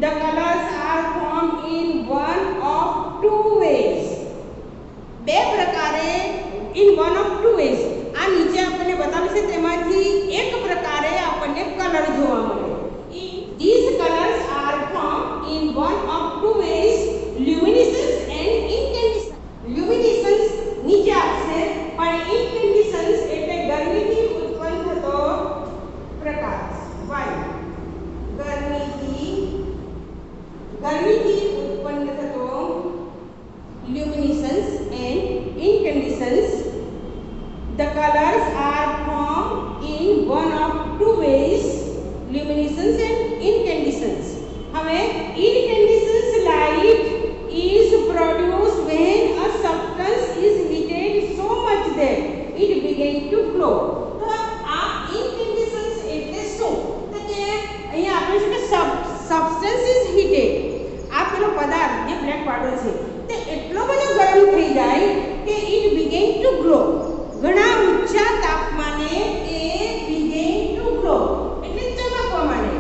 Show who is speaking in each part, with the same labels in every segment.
Speaker 1: the colors are formed in one of two ways. બે પ્રકારે in one of two ways. આ નીચે આપણને બતાવ્યું છે તેમાંથી એક પ્રકારે આપણને કલર જોવા મળે. These colors are formed in one of two ways, luminescence and incandescence. Luminescence નીચે આપશે પણ incandescence એટલે ગરમીથી ઉત્પન્ન થતો પ્રકાશ. Why? ગરમીથી ઉત્પન્ન થતો luminescence and incandescence. The colors are formed in one of two ways, luminescence and incandescence. હવે incandescence light is produced when a substance is heated so much that it begins to glow. તો આ incandescence એટલે શું? તો કે અહીંયા આપણે છે કે substance is heated. આ પેલો પદાર્થ જે બ્લેક પાવડર છે તે એટલો બધો ગરમ થઈ જાય કે it begins to glow. ઘણા ઊંચા તાપમાને એ begin to glow એટલે ચમકવા માંડે.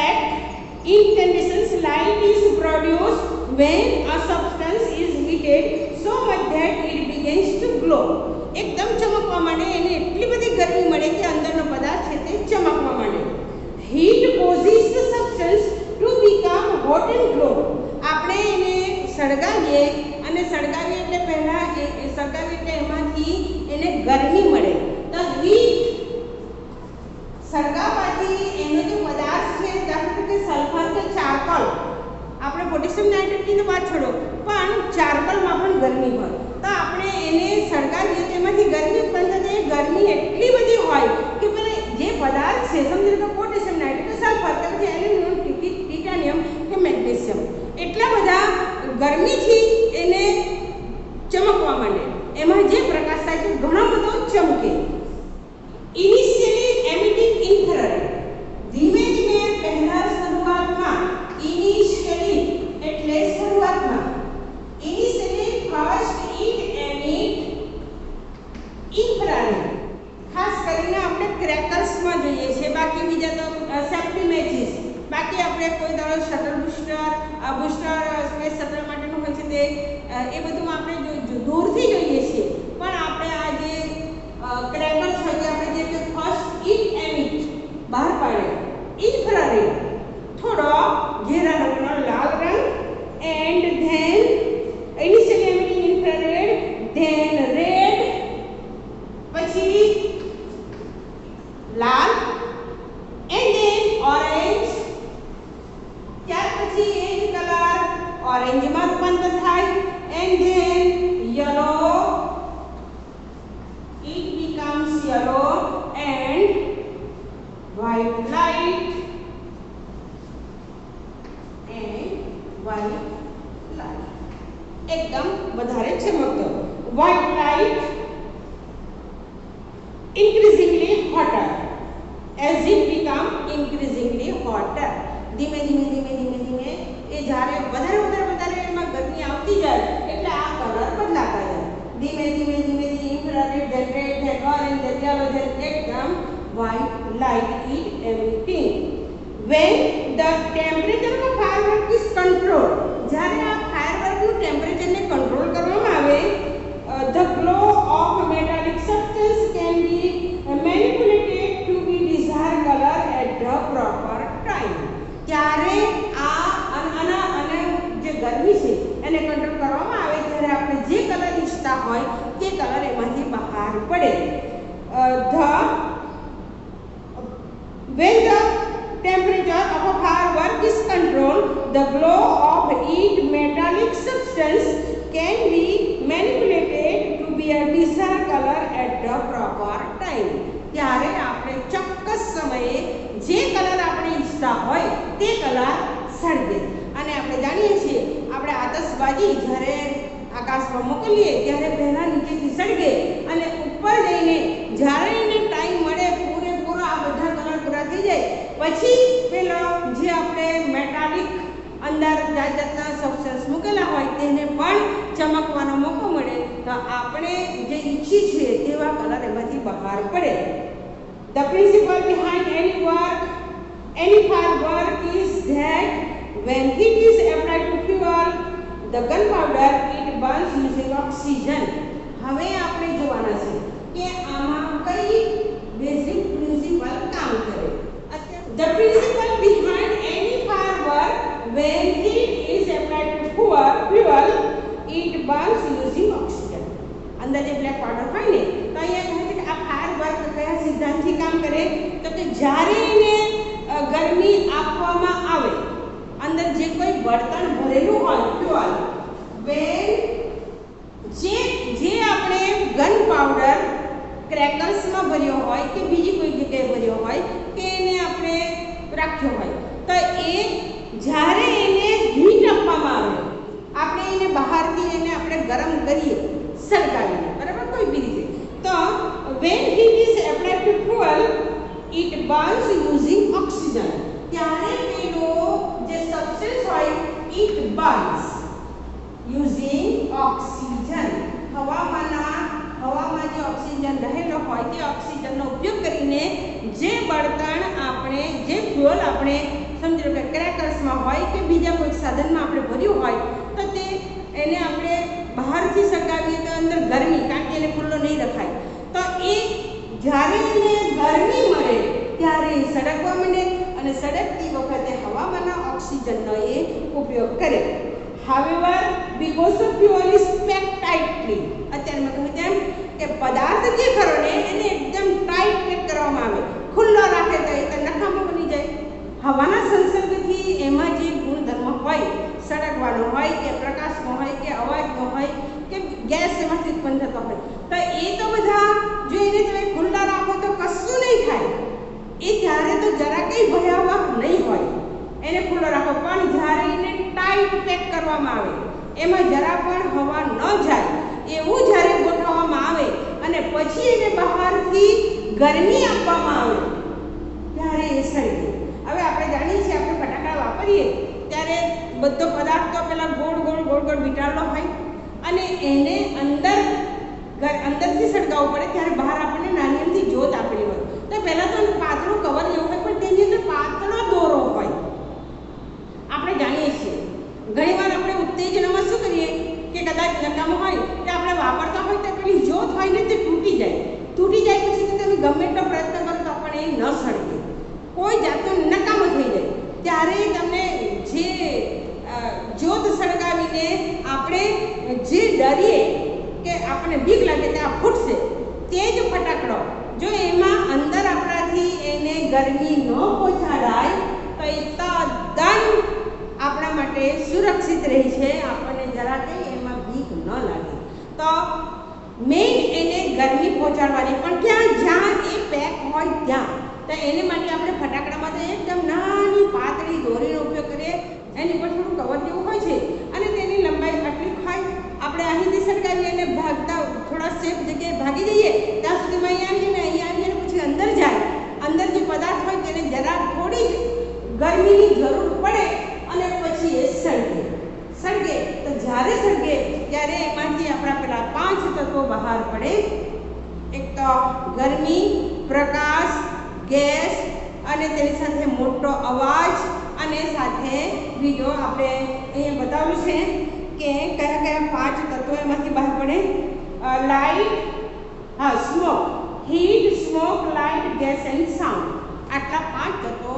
Speaker 1: At incandescence light is produced when a substance is heated so much that it begins to glow. એકદમ ચમકવા માંડે, એને એટલી બધી ગરમી મળે કે અંદરનો પદાર્થ છે તે ચમકવા માંડે. Heat causes the substance to become hot and glow. આપણે એને સળગાવીએ અને સળગાવીએ એટલે પહેલા સળગાવીએ એટલે એમાંથી એને ગરમી મળે. તો હીટ સળગાવવાથી એનો જે પદાર્થ છે દાખલા તરીકે સલ્ફર કે ચારકોલ, આપણે પોટેશિયમ નાઇટ્રેટની તો વાત છોડો પણ ચારકોલમાં પણ ગરમી હોય તો આપણે એને સળગાવીએ તો એમાંથી ગરમી ઉત્પન્ન થતી. ગરમી એટલી બધી હોય કે પેલા જે પદાર્થ છે સમજી લો કે પોટેશિયમ નાઇટ્રેટ કે સલ્ફર કે પછી એલ્યુમિનિયમ ટિટાનિયમ કે મેગ્નેશિયમ એટલા બધા ગરમીથી એને ચમકવા માંડે. એમાં જે પ્રકાશ થાય છે ઘણો બધો ચમકે. ઇનિશિયલી એમિટિંગ ઇન્ફ્રારેડ, ધીમે ધીમે પહેલા શરૂઆતમાં ઇનિશિયલી એટલે શરૂઆતમાં initially first it emit infrared. ખાસ કરીને આપણે ક્રેકર્સમાં જોઈએ છે, બાકી બીજા તો સેફ્ટી મેચિસ, બાકી આપણે કોઈ દાડો શટલ બુસ્ટર સ્પેસ શટલ માટેનું હોય છે તે એ બધું આપણે દૂરથી જોઈએ છીએ. પણ આપણે આ જે ક્રેકર્સ હોય છે આપણે જે કે ફર્સ્ટ ઇટ એમિટ બહાર પાડે ઇન્ફ્રારેડ, થોડો ઘેરા રંગનો લાલ રંગ, and then initially emitting infrared, then red, પછી લાલ, એન્ડ ધેન ઓરેન્જ, ત્યાર પછી એ જ કલર ઓરેન્જમાં રૂપાંતર થાય, and then yellow, it becomes yellow and white light એકદમ વધારે ચમકતો. white light increasingly hotter as it become increasingly hotter. ધીમે ધીમે ધીમે ધીમે ધીમે એ જ્યારે વધારે વધારે વધારે એમાં ગરમી આવતી જાય એટલે આ કલર બદલાતા જાય. ધીમે ધીમે ધીમે ધીમે infrared, then red, then orange, then yellow, then એકદમ white light is emitting. When the temperature of firework is controlled, જ્યારે આ ફાયરવર્કનું ટેમ્પરેચરને કંટ્રોલ કરવામાં આવે, the glow of metallic substance can be manipulated to be desired color at the proper time. ત્યારે આ અને જે ગરમી છે એને કંટ્રોલ કરવામાં આવે ત્યારે આપણે જે કલર ઈચ્છતા હોય તે કલર એમાંથી બહાર પડે. When the temperature of a firework is controlled, the glow of each metallic substance can be manipulated to be a desired color at the proper time. ત્યારે આપણે ચોક્કસ સમયે જે કલર આપણે ઈચ્છતા હોય તે કલર સળગે. અને આપણે જાણીએ છીએ આપણે આતશબાજી જ્યારે આકાશમાં મોકલીએ ત્યારે પહેલાં નીચેથી સળગે અને ઉપર જઈને જ્યારે એને ટાઈમ મળે પૂરેપૂરો આ બધા કલર પૂરા થઈ જાય પછી પેલો જે આપણે મેટાલિક અંદર જાત જાતના સબસ્ટન્સ મૂકેલા હોય તેને પણ ચમકવાનો મોકો મળે તો આપણે જે ઈચ્છીએ છીએ તેવા કલર એમાંથી બહાર પડે. The principle behind any work જ્યારે એને ગરમી આપવામાં આવે, અંદર જે કોઈ બળતણ ભરેલું હોય ફ્યુઅલ, વેન જે આપણે ગન પાવડર ક્રેકર્સમાં ભર્યો હોય કે બીજી કોઈ જગ્યાએ ભર્યો હોય કે એને આપણે રાખ્યો હોય, તો એ જ્યારે એને હીટ આપવામાં આવે, આપણે એને બહારથી એને આપણે ગરમ કરીએ સળગાવીને, બરાબર, કોઈ બી રીતે, તો when heat is applied to fuel it burns using oxygen, ત્યારે પેલો જે સબસ્ટન્સ હોય it burns using oxygen, હવામાં જે ઓક્સિજન રહેલો હોય તે ઓક્સિજનનો ઉપયોગ કરીને જે બળતણ આપણે, જે ફ્યુઅલ આપણે સમજો કે ક્રેકર્સમાં હોય કે બીજા કોઈ સાધનમાં આપણે ભર્યું હોય, તો તે એને આપણે બહારથી સળગાવીએ તો અંદર ગરમી, કારણ કે એને ખુલ્લો નહીં રખાય, તો એ જ્યારે એને ગરમી મળે ત્યારે સળગવા માંડે અને સળગતી વખતે હવામાંના ઓક્સિજનનો એ ઉપયોગ કરે. However, because the fuel is packed tightly, અત્યારે મેં કહ્યું તેમ કે પદાર્થ જે ખરો ને એને એકદમ ટાઈટ પેક કરવામાં આવે, ખુલ્લો રાખે તો એ નકામો બની જાય. હવાના સંસર્ગથી એમાં જે ગુણધર્મ હોય, સળગવાનો હોય કે પ્રકાશનો હોય કે અવાજનો હોય કે ગેસ એમાંથી ઉત્પન્ન થતો હોય, તો એ તો બધા જો એને તમે ખુલ્લા રાખો તો કશું નહીં થાય, એ ત્યારે તો જરા કંઈ ભયાવહ નહીં હોય એને ખુલ્લો રાખો, પણ જ્યારે એને ટાઈટ પેક કરવામાં આવે, એમાં જરા પણ હવા ન જાય એવું જ્યારે ગોઠવવામાં આવે અને પછી એને બહારથી ગરમી આપવામાં આવે ત્યારે એ સળગે. હવે આપણે જાણીએ છીએ, આપણે ફટાકડા વાપરીએ ત્યારે બધો પદાર્થ તો પેલા ગોળ ગોળ વીંટાળેલો હોય અને એને અંદરથી સળગાવવું પડે, ત્યારે બહાર આપણને નાની અમથી જ્યોત આપેલી હોય, તો પહેલાં તો પાતળું કવર જેવું હોય, પણ તેની અંદર પાતળો દોરો હોય. આપણે જાણીએ છીએ ઘણીવાર આપણે ઉત્તેજનામાં શું કરીએ કે કદાચ નકામો હોય કે આપણે વાપરતા હોય તો પેલી જ્યોત હોય ને તે તૂટી જાય પછી તો તમે ગમે એટલો પ્રયત્ન કરો તો પણ એ ન સળગે, કોઈ જાતનો નકામો થઈ જાય. ત્યારે તમને જે જ્યોત સળગાવીને આપણે જે ડરીએ કે આપણને બીક લાગે કે આ ફૂટશે, તે જ ફટાકડો જો એમાં અંદર આપણાથી એને ગરમી ન પહોંચાડાય તો એ તદ્દન આપણા માટે સુરક્ષિત રહે છે, આપણને જરા કંઈ એમાં બીક ન લાગે. તો મેઇન એને ગરમી પહોંચાડવાની, પણ જ્યાં એ પેક હોય ત્યાં, તો એને માટે આપણે ફટાકડામાં તો એકદમ નાની પાતળી દોરીનો ઉપયોગ કરીએ, એની પર થોડું કવર જેવું હોય છે અને તેની લંબાઈ આટલી હોય, આપણે અહીંથી સળગાવીએ અને ભાગતા થોડા સેફ જગ્યાએ ભાગી જઈએ ત્યાં સુધીમાં અહીંયા આવીએ ને પછી અંદર જાય, અંદર જે પદાર્થ હોય તેને જરા થોડી જ ગરમીની જરૂર પડે અને પછી એ સળગે. તો જ્યારે સળગે ત્યારે એમાંથી આપણા પેલા 5 તત્વો બહાર પડે. એક તો ગરમી, પ્રકાશ, ગેસ અને તેની સાથે મોટો અવાજ, અને સાથે બીજો આપણે અહીંયા બતાવ્યું છે કે કયા 5 તત્વો એમાંથી બહાર પડે. Light, smoke, heat, smoke, light, gas and sound, આટલા 5 તત્વો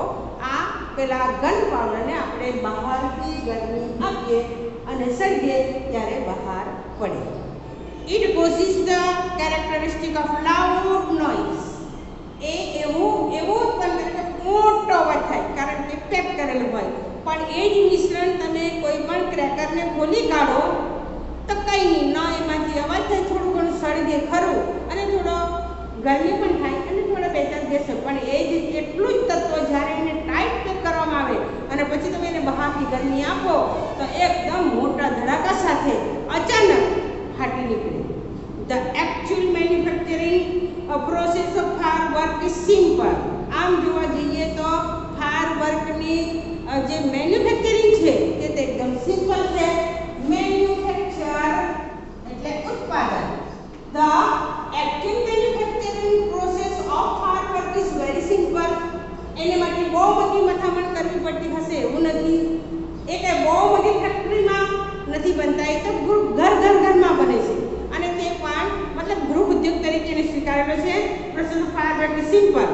Speaker 1: આ પેલા ગન પાવડરને આપણે બહારથી ગરમી આપીએ અને સળગે ત્યારે બહાર પડે. It possess the characteristic of loud noise, એ એવું ઉત્પન્ન કરે કે મોટો અવાજ થાય, કારણ કે પેક કરેલું હોય. પણ એ જ મિશ્રણ તમે કોઈ પણ ક્રેકરને ખોલી કાઢો તો કંઈ નહીં, ન એમાંથી અવાજ થાય, થોડું ઘણું સળગે ખરું અને થોડો ગરમી પણ થાય અને થોડા 2-4 ગેસ, પણ એ જ એટલું જ તત્વ જ્યારે એને ટાઈટ પેક કરવામાં આવે અને પછી તમે એને બહારથી ગરમી આપો તો એકદમ મોટા ધડાકા સાથે અચાનક ફાટી નીકળે. The actual manufacturing process of firework is simple. આમ જોવા જઈએ તો ફાયરવર્કની જે મેન્યુફેક્ચરિંગ છે તે એકદમ સિમ્પલ છે. મેન્યુફેક્ચર એટલે ઉત્પાદન. The actual manufacturing process of firework is very simple. એને માટે બહુ મોટી મથામણ કરવી પડતી હશે એવું નથી, એ કે બહુ મોટી ફેક્ટરીમાં નથી બનતા, એ તો ઘરમાં બને છે અને તે પણ મતલબ ગૃહ ઉદ્યોગ તરીકે એને સ્વીકારેલો છે. Process of firework is simple.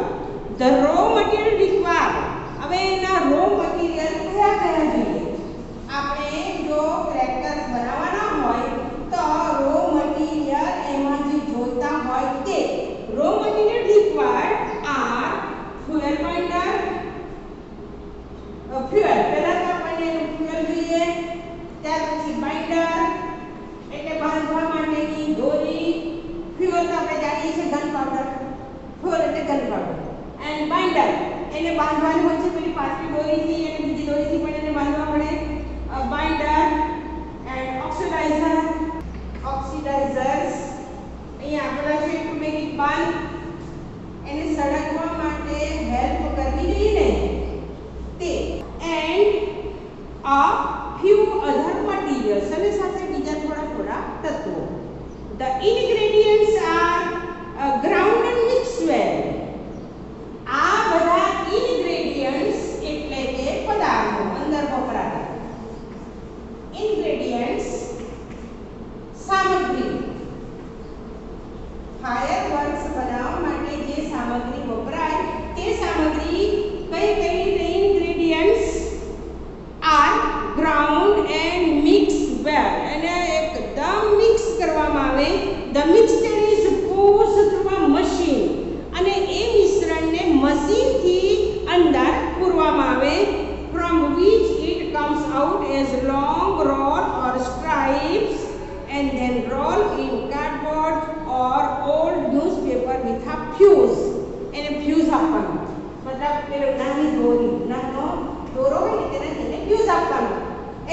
Speaker 1: The row material required, હવે એના રો મટીરિયલ કયા જોઈએ? આપણે જો ક્રેકર્સ બનાવવાના હોય તો રો મટીરિયલ એમાં જે જોઈતા હોય તે raw material required are fuel fuel binder, fuel પહેલા તો આપણને ફ્યુઅલ જોઈએ, ત્યાર પછી બાઇન્ડર એટલે બાંધવા માટેની દોરી, ફ્યુઅલ તો આપણે જાણીએ છીએ ગન પાવડર, ફ્યુઅલ એટલે ગન પાવડર, એન્ડ બાઇન્ડર એને બાંધવાનું હોય છે પેલી પાતળી દોરીથી અને બીજી દોરીથી પણ એને બાંધવા પડે, બાઇન્ડર એન્ડ ઓક્સિડાઇઝર્સ અહીંયા આપણા છે ટુ મેક ઇટ બાન્ડ, એને સળગવા માટે હેલ્પ કરવી જોઈએ ને તે, and a few other materials અને સાથે બીજા થોડા તત્વો. The ingredients are ground and mixed well. આ બધા ingredients એટલે કે પદાર્થો અંદર વપરાતા ingredients સામગ્રી, ફાયરવર્ક્સ બનાવવા માટે જે સામગ્રી વપરાય તે સામગ્રી કઈ the ingredients are ground and mixed well. એને એકદમ મિક્સ કરવામાં આવે. The mixture is pushed through a machine અને એ મિશ્રણને મશીનથી અંદર પૂરવામાં આવે, from which it comes out as long rod or stripes and then roll in cardboard or old newspaper with a fuse. એને fuse આપવાનું મતલબ પેલો નાની દોરી, નાનો દોરો હોય ને તેને ફ્યુઝ આપવાનું,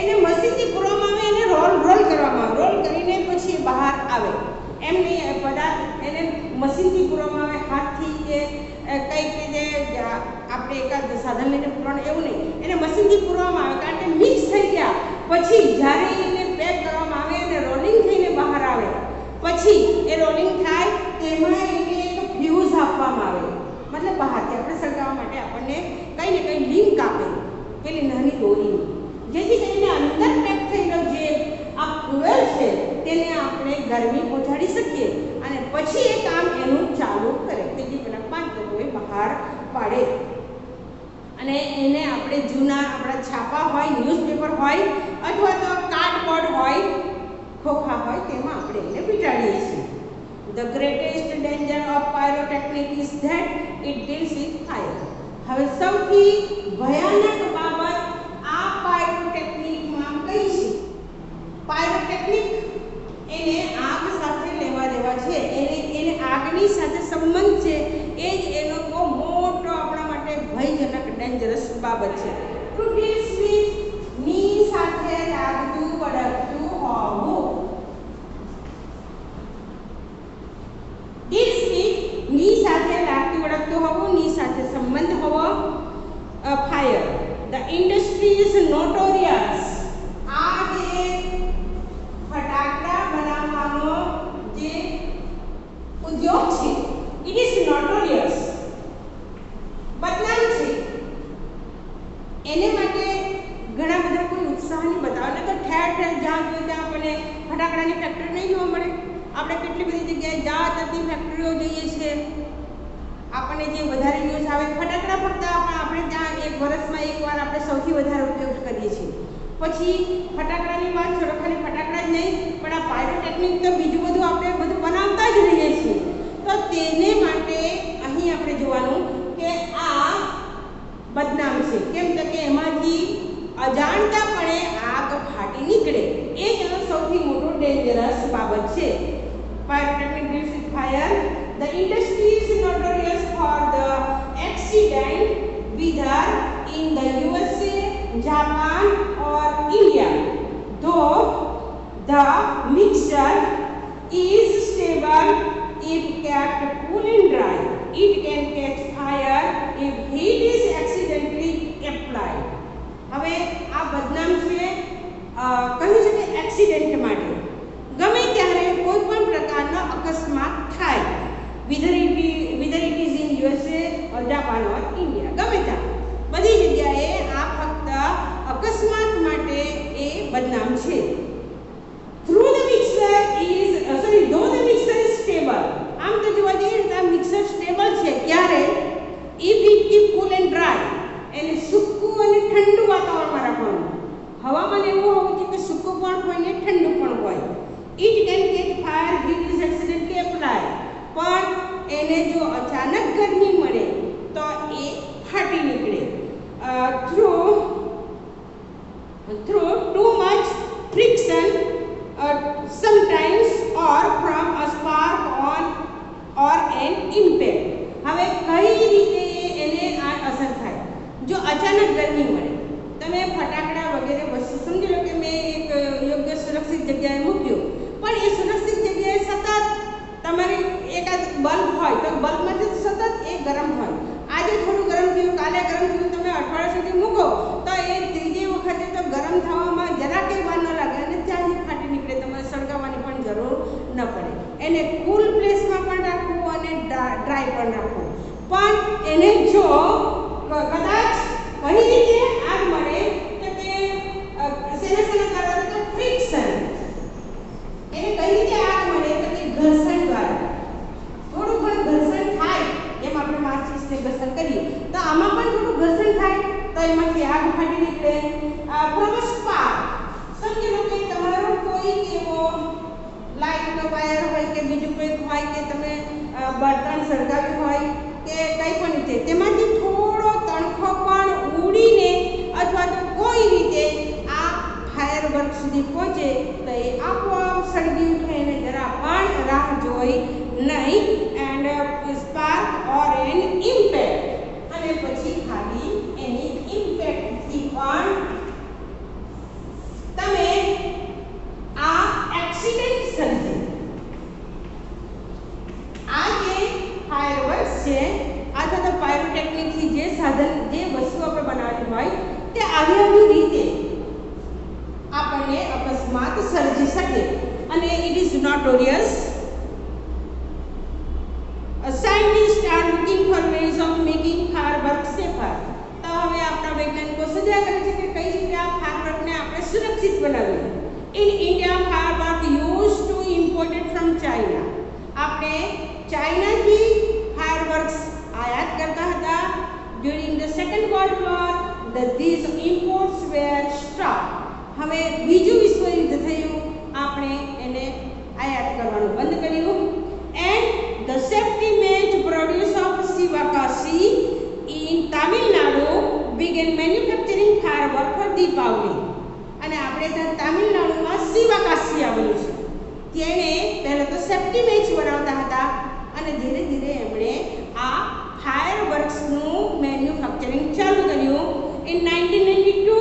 Speaker 1: એને મશીનથી પૂરવામાં આવે, એને રોલ કરવામાં આવે, રોલ કરીને પછી બહાર આવે. એમ નહીં પદાર્થ એને મશીનથી પૂરવામાં આવે, હાથથી કે કંઈક રીતે આપણે એકાદ સાધન લઈને પૂરવાનું એવું નહીં, એને મશીનથી પૂરવામાં આવે. કારણ કે મિક્સ થઈ ગયા પછી જ્યારે એને પેક કરવામાં આવે અને રોલિંગ થઈને બહાર આવે પછી એ રોલિંગ થાય તેમાં એને એક ફ્યુઝ આપવામાં આવે, મતલબ બહારથી આપણે સળગાવવા માટે આપણને કંઈ ને કંઈ લિંક આપે પેલી નાની દોરીની, જેથી કરીને અંદર પેક થયેલો જે આ ફ્યુઅલ છે તેને આપણે ગરમી પહોંચાડી શકીએ અને પછી એ કામ એનું ચાલુ કરે કે જે પેલા 5 તત્વોએ બહાર પાડે. અને એને આપણે જૂના આપણા છાપા હોય, ન્યૂઝપેપર હોય અથવા તો કાર્ડબોર્ડ હોય, ખોખા હોય તેમાં આપણે એને વીંટાળીએ છીએ. The greatest danger of pyrotechnic is that it deals with fire. હવે સૌથી ભયાનક બાબત આ પાયરોટેકનિકમાં કઈ છે? પાયરોટેકનિક એને આગ સાથે લેવા દેવા છે, એને આગની સાથે સંબંધ છે, એ જ એનો બહુ મોટો આપણા માટે ભયજનક ડેન્જરસ બાબત છે. ટુ ડીલ્સ વિથ ની સાથે લાગતું વળગતું હોવું, ડીલ્સ વિથ ની સાથે લાગતું વળગતું હોવું, ની સાથે સંબંધ હોવો. Fire, the industry is notorious. આ જે ફટાકડા બનાવવાનો જે ઉદ્યોગ છે ઇટ ઇઝ નોટોરિયસ, બદનામ છે. એને માટે ઘણા બધા કોઈ ઉત્સાહ નહીં બતાવે, તો ઠેર ઠેર જ્યાં જોઈએ ત્યાં આપણને ફટાકડાની ફેક્ટરી નહીં જોવા મળે. આપણે કેટલી બધી જગ્યાએ જાતની ફેક્ટરીઓ જોઈએ છે, આપણને જે વધારે યુઝ આવે ફટાકડા ફક્ત આપણે ત્યાં એક વર્ષમાં એકવાર આપણે સૌથી વધારે ઉપયોગ કરીએ છીએ. પછી ફટાકડાની વાત છોડો, ખાલી ફટાકડા જ નહીં પણ આ પાયરોટેકનિક તો બીજું બધું આપણે બધું બનાવતા જ રહીએ છીએ. તો તેને માટે અહીં આપણે જોવાનું કે આ બદનામ છે. કેમ તો કે એમાંથી અજાણતાપણે આગ ફાટી નીકળે, એ જ એનો સૌથી મોટો ડેન્જરસ બાબત છે. Pyrotechnic deals with fire. The industry is notorious for the accident, whether in the USA, Japan or India. Though the mixture is stable if kept cool and dry, it can catch fire if heat is accidentally applied. હવે આ બદનામ છે, કહ્યું છે કે accident માટે ગમે ત્યારે કોઈ પણ પ્રકારનો અકસ્માત થાય, whether it is in USA or Japan or India, ગમે ત્યાં બધી જગ્યાએ આ ફક્ત અકસ્માત માટે એ બદનામ છે. though the mixture is stable, આમ તો જોવા જઈએ તો આ મિક્સર સ્ટેબલ છે ક્યારે? if it is cool and dry, એને સૂકું અને ઠંડુ વાતાવરણમાં રાખવાનું. હવામાન એવું હોવું જોઈએ કે સૂકું પણ હોય ને ઠંડુ પણ હોય. It can catch fire if it is accidentally applied. પણ એને જો અચાનક ગરમી મળે તો એ through too much friction, sometimes, or from a spark or an impact. હવે કઈ રીતે એને આ અસર થાય? જો અચાનક ગરમી મળે, તમે ફટાકડા વગેરે વસ્તુ સમજી લો કે મેં એક યોગ્ય સુરક્ષિત જગ્યાએ મૂક્યું, પણ એ સુરક્ષિત જગ્યાએ સતત તમારી એકાદ બલ્બ હોય તો બલ્બમાંથી સતત એ ગરમ હોય. આજે થોડું ગરમ થયું, કાલે ગરમ થયું, તમે અઠવાડિયા સુધી મૂકો તો એ ત્રીજી વખતે તો ગરમ થવામાં જરા કંઈ વાર ન લાગે અને ત્યાંથી ફાટી નીકળે. તમારે સળગાવવાની પણ જરૂર ન પડે. એને કુલ પ્લેસમાં પણ રાખવું અને ડ્રાય પણ રાખવું. પણ એને જો કદાચ કઈ રીતે આગ મળે તો તે શેના કારણે? તો ફ્રિક્શન. એને કઈ રીતે આગ મળે તો તે ઘર્ષણ દ્વારા. થોડું ઘણું ઘર્ષણ થાય, એમ આપણે માચીસને ઘર્ષણ કરીએ તો આમાં પણ થોડું ઘર્ષણ થાય તો એમાંથી આગ ફાટી નીકળે. ફ્રોમ સ્પાર્ક, સમજી લો કે તમારો કોઈ એવો લાઇટનો વાયર હોય કે બીજું કંઈક હોય કે તમે બળતણ સળગાવ્યું હોય કે કંઈ પણ રીતે તેમાંથી થોડો તણખો પણ ઉડીને અથવા તો કોઈ રીતે આ ફાયર વર્ક સુધી પહોંચે તો એ આપોઆપ સળગી ઉઠે. એને જરા પણ રાહ જોઈ નહીં. And spark or an impact, અને પછી ખાલી એની ઇમ્પેક્ટથી પણ તમે આ એક્સિડન્ટ સર્જે. આ જે ફાયર વર્ક્સ છે અથવા તો પાયરોટેકનિકથી જે સાધન જે વસ્તુ આપણે બનાવવાની હોય તે આવી રીતે આપણને અકસ્માત સર્જી શકે. અને it is notorious. Scientist are looking for ways of making firework safer. તો હવે આપણા વૈજ્ઞાનિકો સજા કરે છે કે કઈ રીતે આ ફાયરવર્કને આપણે સુરક્ષિત બનાવીએ. In India firework use to imported from China. આપણે ચાઇનાથી ફાયરવર્ક્સ આયાત કરતા હતા. During the second world war these imports were stop. હવે બીજું વિશ્વયુદ્ધ થયું, આપણે એને આયાત કરવાનું બંધ કર્યું. And the safety match produce of Sivakasi in Tamil Nadu began manufacturing firework for Deepavali. અને આપણે ત્યાં તામિલનાડુમાં શિવકાશી આવેલું છે. તેણે પહેલાં તો સેફ્ટી મેચ બનાવતા હતા અને ધીરે ધીરે એમણે આ ફાયરવર્ક્સનું મેન્યુફેક્ચરિંગ ચાલુ કર્યું. In 1992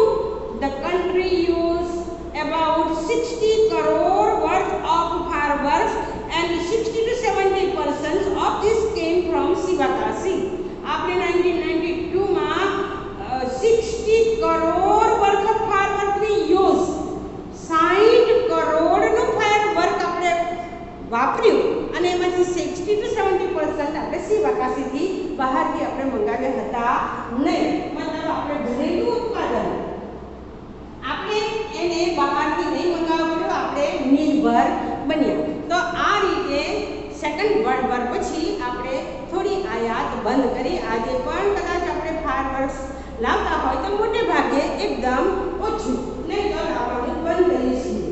Speaker 1: the country used about 60 crore worth of fireworks and 60 to 70% of this came from Shivakashi. આપણે 1992 માં 60 કરોડ વર્થ ઓફ ફાયરવર્કની યુઝ, 60 કરોડનું ફાયરવર્ક આપણે વાપર્યું અને એમાંથી 60 to 70% આપણે શિવકાશીથી બહારથી આપણે મંગાવ્યા હતા નહીં. મતલબ આપણે ઘરેલું ઉત્પાદન આપણે એને બહારથી નહીં મંગાવવું પડ્યું, આપણે નિર્ભર બન્યા. તો આ રીતે સેકન્ડ વર્લ્ડ વોર પછી આપણે થોડી આયાત બંધ કરી. આજે પણ કદાચ આપણે ફાયરવર્ક્સ લાવતા હોય તો મોટે ભાગે એકદમ ઓછું, નહીં તો લાવવાનું બંધ કરીએ છીએ.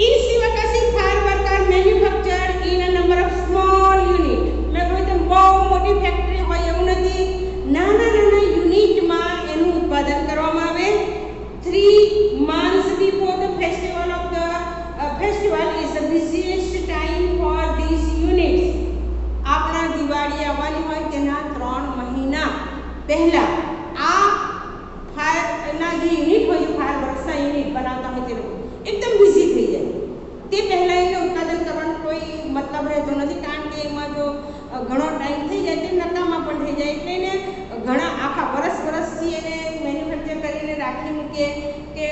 Speaker 1: In Shivakashi, fireworks are manufactured in a number of small units. મેં કહ્યું તેમ બહુ મોટી ફેક્ટરી હોય એવું નથી, નાના નાના યુનિટમાં એનું ઉત્પાદન કરવામાં આવે. 3 months before the festival is the busiest time for these units. આપણા દિવાળી આવવાની હોય તેના 3 મહિના પહેલા આ ફાયરના જે યુનિટ હોય, ફાયરવર્ક્સના યુનિટ બનાવતા હોય તે લોકો એકદમ બિઝી થઈ જાય. તે પહેલાં એને ઉત્પાદન કરવાનો કોઈ મતલબ રહેતો નથી, કારણ કે એમાં જો ઘણો ટાઈમ થઈ જાય તે નકામા પણ થઈ જાય. એટલે એને ઘણા આખા વર્ષથી એને મેન્યુફેક્ચર કરીને રાખી મૂકે કે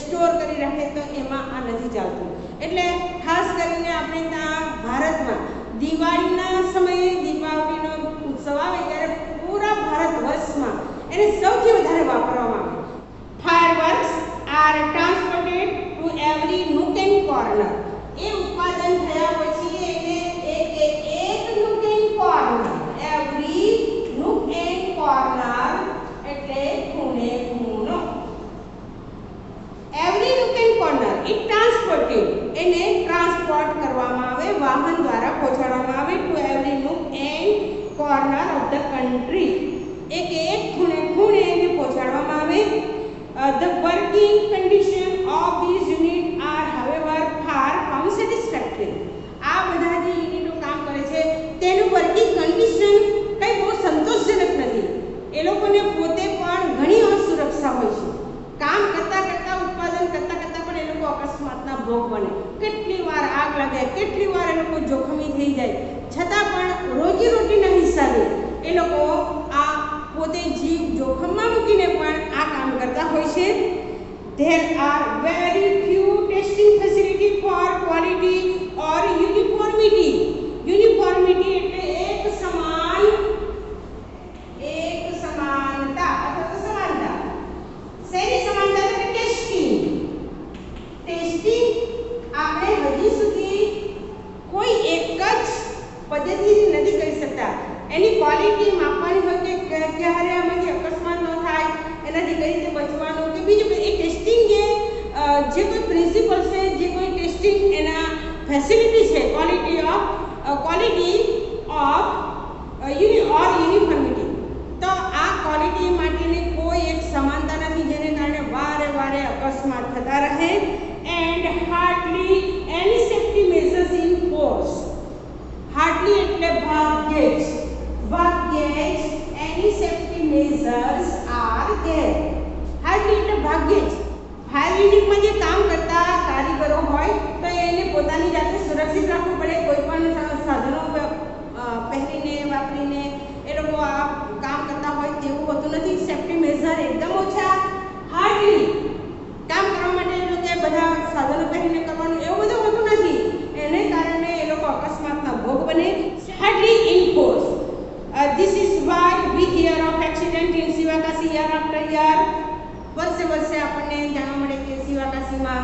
Speaker 1: સ્ટોર કરી રાખે તો એમાં આ નથી ચાલતું. એટલે ખાસ કરીને આપણે ત્યાં ભારતમાં દિવાળીના સમયે દીપાવલીનો ઉત્સવ આવે ત્યારે પૂરા ભારત વર્ષમાં એને સૌથી વધારે વાપરવામાં આવે. Fireworks are transported to every nook and corner. એ ઉત્પાદન થયા પછી એને એક nook and corner, every nook and corner એટલે ખૂણે ખૂણો. Every nook and corner it transported, એને ટ્રાન્સપોર્ટ કરવામાં આવે, વાહન દ્વારા પહોંચાડવામાં આવે to every nook and corner of the country. એક ખૂણે ખૂણે એને પહોંચાડવામાં આવે. The working condition of these unit are however far from satisfactory. આ બધા જે યુનિટો કામ કરે છે તેનું વર્કિંગ કન્ડિશન કંઈ બહુ સંતોષજનક નથી. એ લોકોને પોતે પણ ઘણી અસુરક્ષા હોય છે. કામ કરતાં કરતાં ઉત્પાદન કરતાં કરતાં પણ એ લોકો અકસ્માતના ભોગ બને. કેટલી વાર આગ લાગે, કેટલી વાર એ લોકો જોખમી થઈ જાય, છતાં પણ રોજીરોટીના હિસાબે એ લોકો આ પોતે જીવ જોખમમાં મૂકીને પણ આ કામ કરતા હોય છે. There are very few testing facility for quality or uniformity. Uniformity એટલે એક સમાનતા અથવા તો સમાનતા. શેની સમાનતા? ટેસ્ટિંગ આપણે હજી સુધી કોઈ એક જ પદ્ધતિથી નથી કરી શકતા. એની ક્વોલિટી માપવાની હોય કે ક્યારે આમાંથી અકસ્માત ન થાય, એનાથી કઈ રીતે બચવાનું કે બીજું એ ટેસ્ટિંગ જે કોઈ પ્રિન્સિપલ છે, જે કોઈ ટેસ્ટિંગ એના ફેસિલિટી છે, ક્વોલિટી ઓફ યુનિફોર્મિટી, તો આ ક્વોલિટી માટેની કોઈ એક સમાનતા નથી, જેને કારણે વારે વારે અકસ્માત થતા રહે. And hardly any safety measures in force. Hardly એટલે ભાગ્યે જ any safety measures are there. Hardly એટલે ભાગ્યે જ. ફાયર યુનિટમાં જે કામ કરતા કારીગરો હોય તો એને પોતાની જાતે સુરક્ષિત રાખવું પડે. કોઈ પણ સાધનો પહેરીને વાપરીને એ લોકો આ કામ કરતા હોય તેવું હોતું નથી. સેફ્ટી મેઝર એકદમ ઓછા. હાર્ડલી કામ કરવા માટે એ લોકો બધા સાધનો પહેરીને કરવાનું એવું બધું હોતું નથી. એને કારણે એ લોકો અકસ્માતના ભોગ બને. Hardly in force. This is why we hear of accident in Sivakasi year after year. વર્ષે આપણને જાણવા મળે કે શિવાકાશીમાં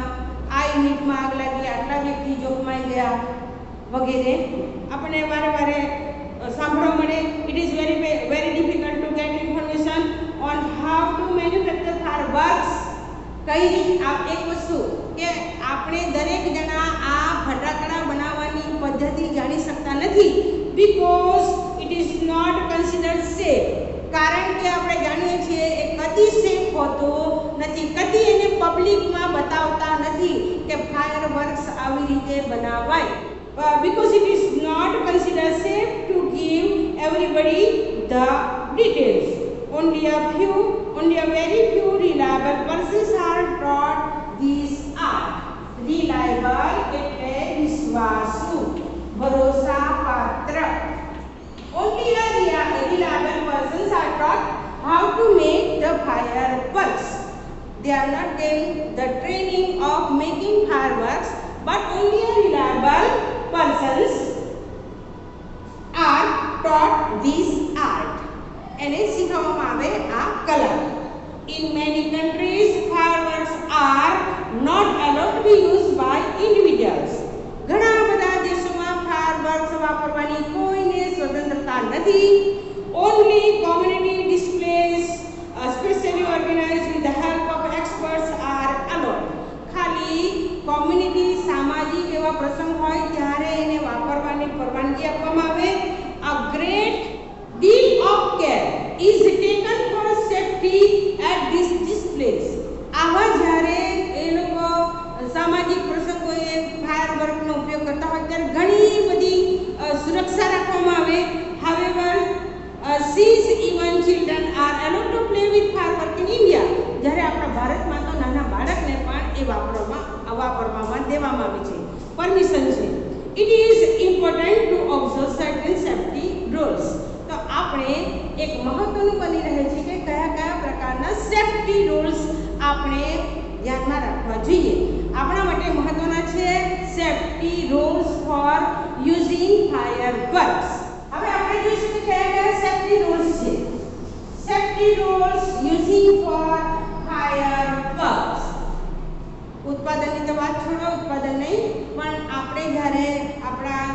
Speaker 1: આ યુનિટમાં આગ લાગી, આટલા વ્યક્તિ જોખમાઈ ગયા વગેરે આપણને વારે સાંભળવા મળે. It is very difficult to gate information on how to manufacture fireworks. કઈ રીતે એક વસ્તુ કે આપણે દરેક જણા આ ફટાકડા બનાવવાની પદ્ધતિ જાણી શકતા નથી. Because it is not considered safe. કારણ કે આપણે જાણીએ છીએ એ કદી સેફ હોતો નથી, કદી એને પબ્લિકમાં બતાવતા નથી કે ફાયરવર્ક્સ આવી રીતે બનાવાય. Because it is not considered safe to give everybody the details. Only a very few reliable persons are taught this art. Reliable એટલે વિશ્વાસુ, ભરોસાપાત્ર. Only a reliable persons are taught how to make the fireworks. They are not getting the training of making fireworks, but only a reliable persons are taught this art. એને શીખવવામાં આવે આ કલા. In many countries, fireworks are not allowed to be used by individuals. ઘણા બધા દેશોમાં fireworks વાપરવાની કોઈને સ્વતંત્રતા નથી. Only community displays, specially organized with the help of experts, are allowed. ખાલી કોમ્યુનિટી સામાજિક એવા પ્રસંગ હોય ત્યારે એને વાપરવાની પરવાનગી આપવામાં આવે. A great deal of care is taken for safety at these displays. આવા જ્યારે એ લોકો સામાજિક પ્રસંગોએ ફાયરવર્કનો ઉપયોગ કરતા હોય ત્યારે ઘણી બધી સુરક્ષા રાખવામાં આવે. However, since even children are allowed to play with firework in India, જ્યારે આપણા ભારતમાં તો નાના બાળકને પણ એ વાપરવામાં દેવામાં આવે છે, પરમિશન છે. It is important to observe certain safety rules. તો આપણે એક મહત્વનું બની રહે છે કે કયા પ્રકારના સેફટી રૂલ્સ આપણે ધ્યાનમાં રાખવા જોઈએ. આપણા માટે મહત્વના છે safety rules for using fireworks. હવે આપણે જોઈશું કે કયા સેફટી રૂલ્સ છે. Safety rules using for fireworks. ઉત્પાદનની તો વાત છોડો, ઉત્પાદન નહીં, પણ આપણે જ્યારે આપણા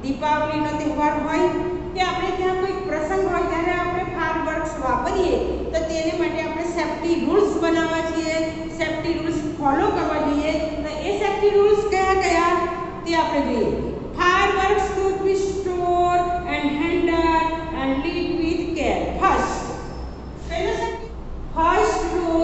Speaker 1: દીપાવલીનો તહેવાર હોય કે આપણે ત્યાં કોઈ પ્રસંગ હોય ત્યારે આપણે ફાયરવર્ક્સ વાપરીએ તો તેને માટે આપણે સેફટી રૂલ્સ બનાવવા છીએ, સેફટી રૂલ્સ ફોલો કરવા જોઈએ. તો એ સેફટી રૂલ્સ કયા તે આપણે જોઈએ. Fireworks should be stored and handled and lit with care. First rule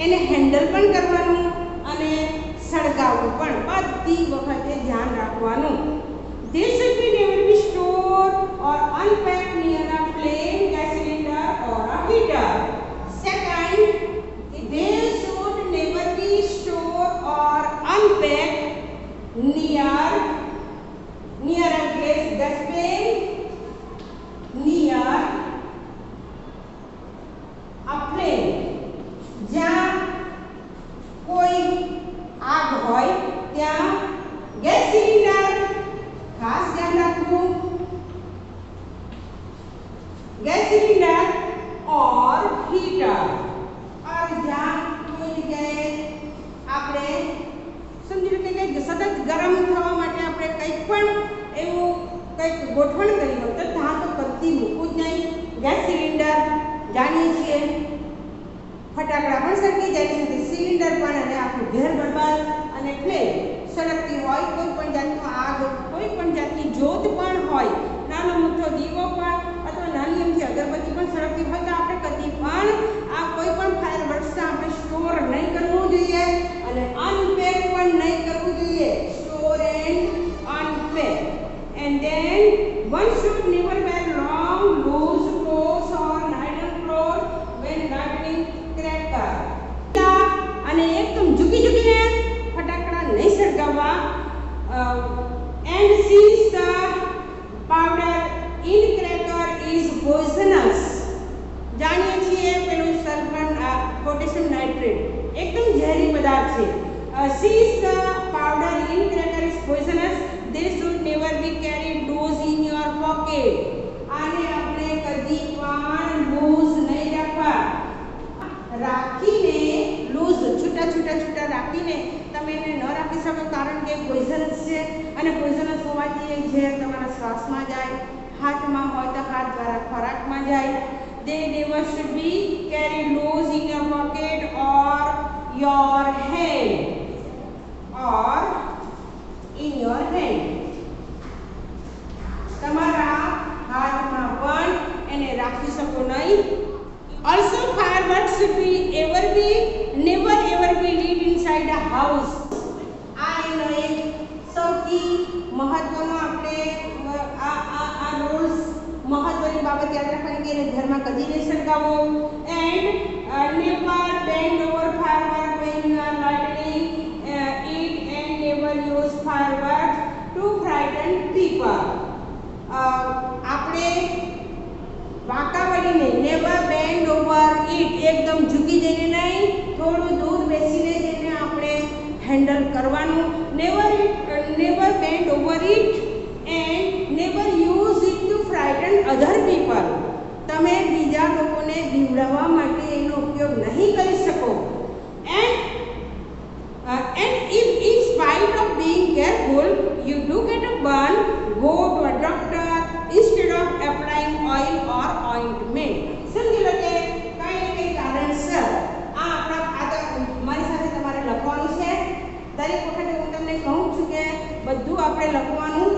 Speaker 1: એને હેન્ડલ પણ કરવાનું અને સળગાવવું પણ બધી વખતે ધ્યાન રાખવાનું. They should be never be stored or unpacked near a flame, gas cylinder or a heater. Second, they should never be stored or unpacked near a gas flame, near a flame. જ્યાં કોઈ આગ હોય ત્યાં gas cylinder ખાસ ધ્યાન રાખવું, gas cylinder ઓર heater और જ્યાં કોઈ જગ્યાએ આપણે સમજી લો કે સતત ગરમ થવા માટે આપણે કંઈક પણ એવું કંઈક ગોઠવણ કરી હોય તો ત્યાં તો કદી મૂકવું જ નહીં. ગેસ સિલિન્ડર જાણીએ છીએ ફટાકડા પણ સળગી જાય છે, સિલિન્ડર પણ અને આપણું ઘેર બરબાદ અને ફ્લેમ સળગતી હોય, કોઈ પણ જાતનો આગ, કોઈ પણ જાતની જ્યોત પણ હોય, નાનો મોટો દીવો પણ અથવા નાની એમથી અગરબત્તી પણ સળગતી હોય તો આપણે કદી પણ આ કોઈ પણ ફાયર વર્ક્સને આપણે સ્ટોર નહીં કરવું જોઈએ અને અનપેક પણ નહીં કરવું જોઈએ. Store and unpack. And then one should never wear long loose clothes or nylon clothes when lighting cracker. અને એકદમ ઝૂકીને ફટાકડા નહીં સળગાવવા. And since the powder in cracker is poisonous, જાણીએ છીએ પેલું સલ્ફર પોટેશિયમ નાઇટ્રેટ એકદમ ઝેરી પદાર્થ છે. Since the powder in cracker is poisonous, they should never be carried loose in your pocket. આને આપણે કદી પણ લૂઝ નહીં રાખવા. રાખીને લૂઝ છૂટા રાખીને તમે એને ન રાખી શકો કારણ કે પોઈઝનસ છે અને પોઈઝનસ હોવાથી એ ઝેર તમારા શ્વાસમાં જાય, હાથમાં હોય તો હાથ દ્વારા ખોરાકમાં જાય. They never should be carried loose in your pocket or your hand or in your hand. તમારા હાથમાં પણ એને રાખી શકો નહીં. Also, fireworks should never ever be lit inside a house. આ એનો એક સૌથી મહત્વનો આપણે આ રૂલ્સ મહત્વની બાબત યાદ રાખવાની કે એને ઘરમાં કદી નહીં સળગાવો. And never bend over firework when you are lighting it and never use fireworks to frighten people. આપણે વાંકા વળીને નેવર બેન્ડ ઓવર ઇટ, એકદમ ઝૂકી જઈને નહીં, થોડું દૂર બેસીને જઈને આપણે હેન્ડલ કરવાનું. Never bend over it and never use it to frighten other people. તમે બીજા લોકોને બીવડાવવા માટે એનો ઉપયોગ નહીં કરી શકો. And if in spite of being careful you do get a burn, go to a doctor instead of applying oil or ointment. સમજી લો કે કંઈ કારણસર આ મારી સાથે તમારે લખવાનું છે. દરેક વખતે હું તમને કહું છું કે બધું આપણે લખવાનું.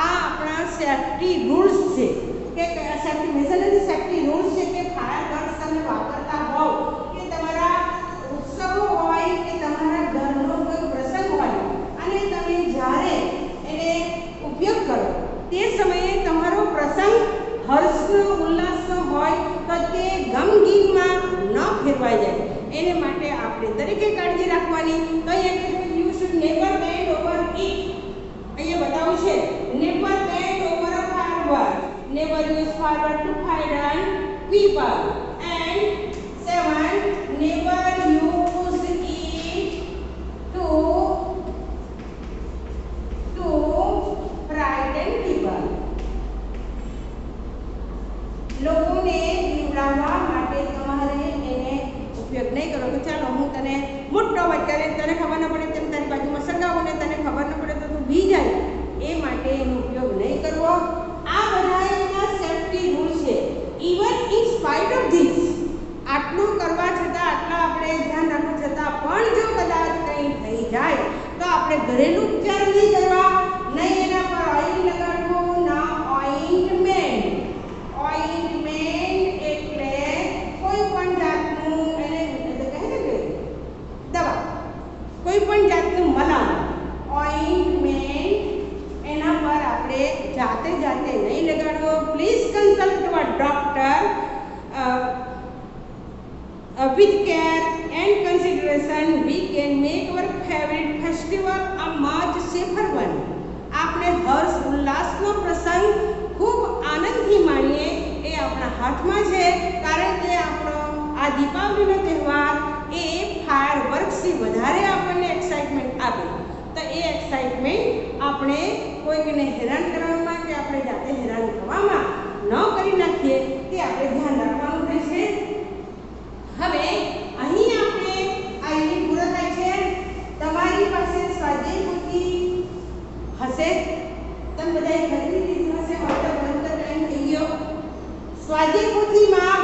Speaker 1: આ આપણા સેફ્ટી રૂલ્સ છે કે સેફ્ટી મેઝર નથી, સેફ્ટી રૂલ્સ છે કે ફાયર વર્ક્સ તમે વાપરતા હોવ કે તમારા ઉત્સવો હોય કે તમારા ઘરનો કોઈ પ્રસંગ હોય અને તમે જ્યારે એને ઉપયોગ કરો તે સમયે તમારો પ્રસંગ હર્ષનો ઉલ્લાસનો હોય તો તે ગમગીનમાં ન ફેરવાઈ જાય. એને માટે આપણે દરેકે કાળજી રાખવાની. તો અહીંયા you should never bend over it. અહીંયા બતાવું છે never bend over a firework, never use firework to frighten people. And 7 never use it to frighten people. લોકોને બીવડાવવા માટે તમારે એને ઉપયોગ નહીં કરો. તો ચાલો હું તને મોટો વચ્ચે તને ખબર ન પડે તેમ તારી બાજુમાં સળગાવું ને તને ખબર ન પડે તો તું બી જાય, એ માટે એનો ઉપયોગ નહીં કરવો. આ બધા એના સેફ્ટી રૂલ્સ છે. Even in spite of this, આટલું કરવા છતાં, આટલા આપણે ધ્યાન રાખવા છતાં પણ જો કદાચ કંઈ થઈ જાય તો આપણે ઘરેલું ઉપચાર નહીં કરવા, નહીં એના પર ઓઇલ લગાડવું, ના ઓઇન્ટમેન્ટ. ઓઇન્ટમેન્ટ એટલે કોઈ પણ જાતનું એને કહે છે કે કોઈ પણ જાતનું મલમ, ઓઇન્ટમેન્ટ એના પર આપણે જાતે નહીં લગાડવો. Please consult our doctor with care and consideration. We can make our favorite festival a much safer one. આપણે હર્ષ ઉલ્લાસનો પ્રસંગ ખૂબ આનંદથી માણીએ એ આપણા હાથમાં છે, કારણ કે આપણો આ દીપાવલીનો તહેવાર એ ફાયર વર્કથી વધારે આપણને એક્સાઇટમેન્ટ આપે. તો એ એક્સાઇટમેન્ટ આપણે કોઈકને હેરાન કરવામાં કે આપણે જાતે હેરાન થવામાં ન કરી નાખીએ તે આપણે ધ્યાન રાખવાનું રહેશે. હવે અહીં આપણે આ યુનિટ પૂરો થાય છે. તમારી પાસે સ્વાધ્યાય પોથી હશે, તમે બધાએ ખરીદી લીધી હશે. હવે તો ટાઈમ થઈ ગયો. સ્વાધ્યાય પોથીમાં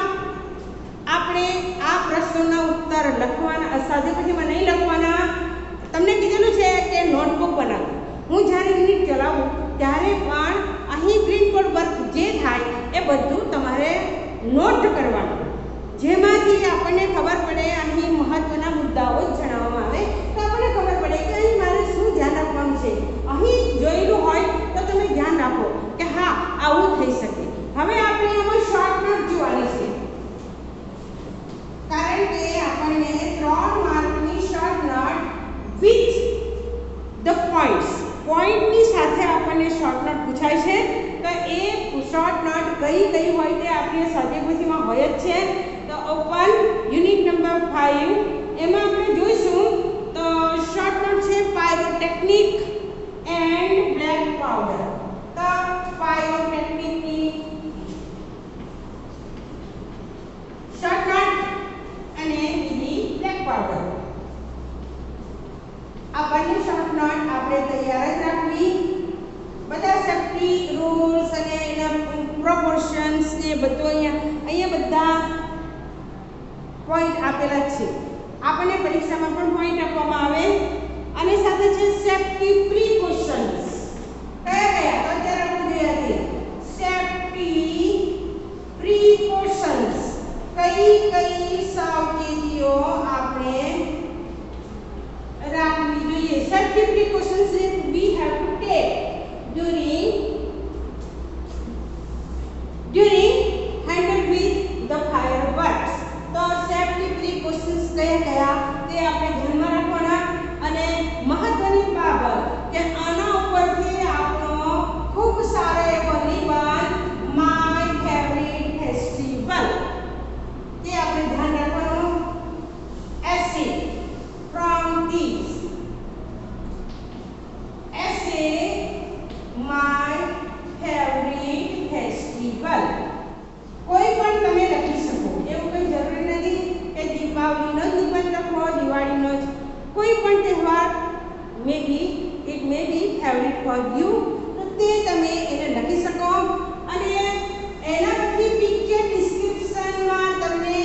Speaker 1: આપણે આ પ્રશ્નોના ઉત્તર લખવાના, સ્વાધ્યાય પોથીમાં નહીં લખવાના. તમને કીધેલું છે કે નોટબુક બનાવો. હું જ્યારે યુનિટ ચલાવું ત્યારે પણ અહીં પ્રિન્ટ વર્ક જે થાય એ બધું તમારે નોટ કરવાનું, જેમાંથી આપણને ખબર પડે, અહીં મહત્વના મુદ્દાઓ જ જણાવવામાં આવે તો આપણને ખબર પડે કે અહીં મારે શું ધ્યાન રાખવાનું છે. અહીં જોયેલું હોય તો તમે ધ્યાન રાખો કે હા આવું થઈ શકે. હવે આપણે આમાં શોર્ટ નોટ જોવાની છે, કારણ કે આપણને 3 માર્કની શોર્ટ નોટ વિથ ધ પોઈન્ટની સાથે આપણને શોર્ટ નોટ પૂછાય છે. તો એ શોર્ટ નોટ કઈ હોય તે આપણી સ્વાધ્યાય પોથીમાં હોય જ છે. તો ઓપન યુનિટ નંબર 5 એમાં આપણે જોઈશું. તો શોર્ટ નોટ છે પાયરોટેક્નિક એન્ડ બ્લેક પાવડર. તો પાયરોટેક્નિકની શોર્ટ નોટ અને બીજી બ્લેક પાવડર, આ બંને શોર્ટ નોટ આપણે તૈયાર જ રાખવી. બધા સેફ્ટી રૂલ્સ અને એના પ્રોપોર્શન્સ ને બધું અહીંયા બધા પોઈન્ટ આપેલા છે. આપણને પરીક્ષામાં પણ પોઈન્ટ આપવામાં આવે. અને સાથે છે સેફ્ટી પ્રિકોશન્સ. કયા તો અત્યારે આપણે જોયા છે સેફ્ટી પ્રિકોશન્સ. કઈ સાવચેતીઓ આપણે રાખવી જોઈએ. Safety precautions we have to take during handle with the fireworks. તો સેફ્ટી પ્રિકોશન્સ કયા તે આપણે ધ્યાનમાં રાખવાના. અને મહત્વની બાબત કે આના ઉપરથી આપણો ખૂબ સારો એવો નિબંધ માય ફેવરિટ ફેસ્ટિવલ તે આપણે ધ્યાન રાખવાનું. essay from these my favorite festival. કોઈ પણ તમે લખી શકો, એવું કંઈ જરૂરી નથી કે દીપાવલીનો જ નિબંધ લખો, દિવાળીનો જ. કોઈ પણ તહેવાર it may be favourite for you, તો તે તમે એને લખી શકો. અને એના પછી પિક્ચર ડિસ્ક્રિપ્શનમાં તમે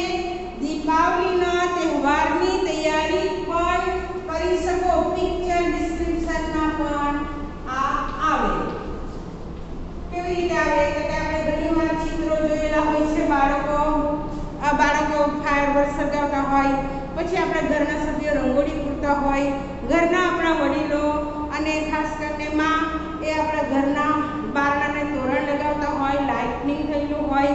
Speaker 1: દીપાવલીના તહેવારની તૈયારી પણ કરી શકો. પિક્ચર ડિસ્ક્રિપ્શનમાં પણ આવે. કેવી રીતે આવે તો કે આપણે ઘણી વાર ચિત્રો જોયેલા હોય છે. બાળકો ફાયરવર્ક્સ સળગાવતા હોય, પછી આપણા ઘરના સભ્યો રંગોળી પૂરતા હોય, ઘરના આપણા વડીલો અને ખાસ કરીને માં એ આપણા ઘરના બારણાને તોરણ લગાવતા હોય, લાઇટનિંગ થયેલું હોય,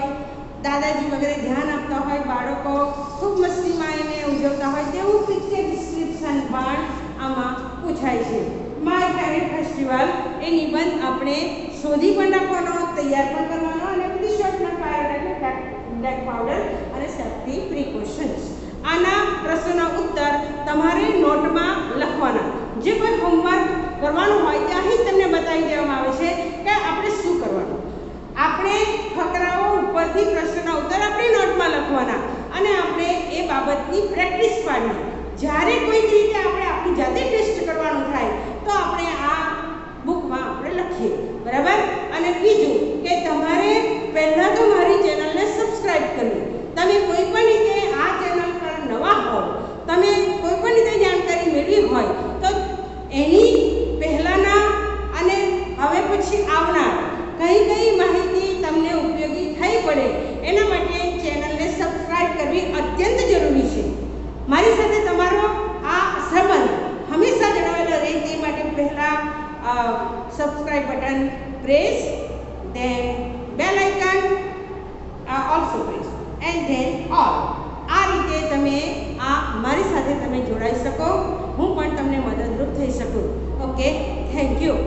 Speaker 1: દાદાજી વગેરે ધ્યાન આપતા હોય, બાળકો ખૂબ મસ્તીમાં એને ઉજવતા હોય, તેવું પિક્ચર ડિસ્ક્રિપ્શન પણ આમાં પૂછાય છે. માય ફેવરિટ ફેસ્ટિવલ એ નિબંધ આપણે શોધી પણ રાખવાનો, તૈયાર પણ કરવાનો. અને બધી શોર્ટ નોટ બ્લેક પાવડર અને સેફ્ટી પ્રિકોશન્સ, આના પ્રશ્નોના ઉત્તર તમારે નોટમાં લખવાના. જે કોઈ હોમવર્ક કરવાનું હોય તે અહીં તમને બતાવી દેવામાં આવે છે કે આપણે શું કરવાનું. આપણે ફકરાઓ ઉપરથી પ્રશ્નોના ઉત્તર આપણી નોટમાં લખવાના અને આપણે એ બાબતની પ્રેક્ટિસ પાડવી. જ્યારે કોઈક રીતે આપણે આપણી જાતે ટેસ્ટ કરવાનું થાય તો આપણે આ બુકમાં આપણે લખીએ, બરાબર. અને બીજું કે તમારે પહેલાં તો મારી ચેનલને સબસ્ક્રાઇબ કરવી. તમે કોઈ પણ રીતે આ ચેનલ પર નવા હો, તમે કોઈ પણ રીતે જાણકારી મેળવી હોય તો એની પહેલાંના અને હવે પછી આવનાર કઈ માહિતી તમને ઉપયોગી થઈ પડે એના માટે ચેનલને સબસ્ક્રાઇબ કરવી અત્યંત જરૂરી છે. મારી સાથે તમારો આ સંબંધ હંમેશા subscribe button press, then bell icon also press, and then all. આ રીતે તમે મારી સાથે તમે જોડાઈ શકો, હું પણ તમને મદદરૂપ થઈ શકું. Okay, thank you.